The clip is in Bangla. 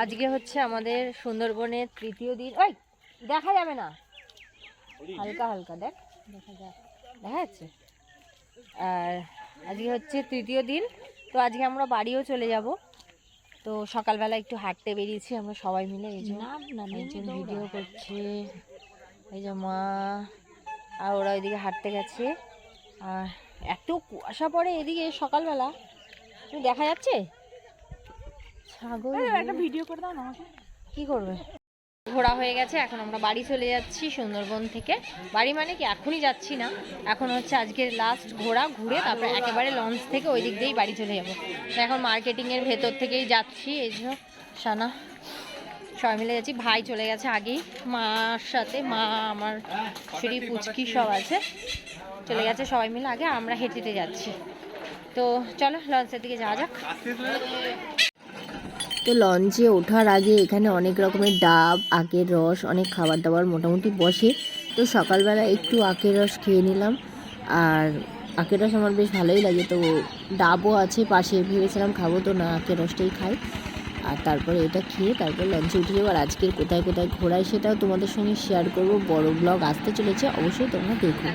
আজকে হচ্ছে আমাদের সুন্দরবনের তৃতীয় দিন। ওই দেখা যাবে না, হালকা হালকা দেখা যাচ্ছে। আর আজকে হচ্ছে তৃতীয় দিন, তো আজকে আমরা বাড়িও চলে যাব। তো সকালবেলা একটু হাঁটতে বেরিয়েছি আমরা সবাই মিলে। এই যে একজন ভিডিও করছে, এই যে মা আর ওরা ওইদিকে হাঁটতে গেছে। আর এত কুয়াশা পড়ে এদিকে সকালবেলা, তুমি দেখা যাচ্ছে ছাগল। একটা ভিডিও করে দাও না আমাকে। কি করবে? ঘোরা হয়ে গেছে, এখন আমরা বাড়ি চলে যাচ্ছি সুন্দরবন থেকে। বাড়ি মানে কি, এখনই যাচ্ছি না, এখন হচ্ছে আজকের লাস্ট ঘোরা, ঘুরে তারপরে একেবারে লঞ্চ থেকে ওই দিক দিয়েই বাড়ি চলে যাবো। তো এখন মার্কেটিংয়ের ভেতর থেকেই যাচ্ছি। এই যে সানা সবাই মিলে যাচ্ছি, ভাই চলে গেছে আগেই মার সাথে, মা আমার শরীর পুচকি সব আছে, চলে গেছে সবাই মিলে আগে, আমরা হেঁটে হেঁটে যাচ্ছি। তো চলো লঞ্চের দিকে যাওয়া যাক। তো লঞ্চে ওঠার আগে এখানে অনেক রকমের ডাব, আখের রস, অনেক খাবার দাবার মোটামুটি বসে। তো সকালবেলা একটু আখের রস খেয়ে নিলাম, আর আখের রস আমার বেশ ভালোই লাগে। তো ডাবও আছে পাশে, ভেবেছিলাম খাবো, তো না আখের রসটাই খাই। আর তারপরে এটা খেয়ে তারপর লঞ্চে উঠে যাবো। আর আজকের কোথায় কোথায় ঘোরায় সেটাও তোমাদের সঙ্গে শেয়ার করব। বড় ব্লগ আসতে চলেছে, অবশ্যই তোমরা দেখো।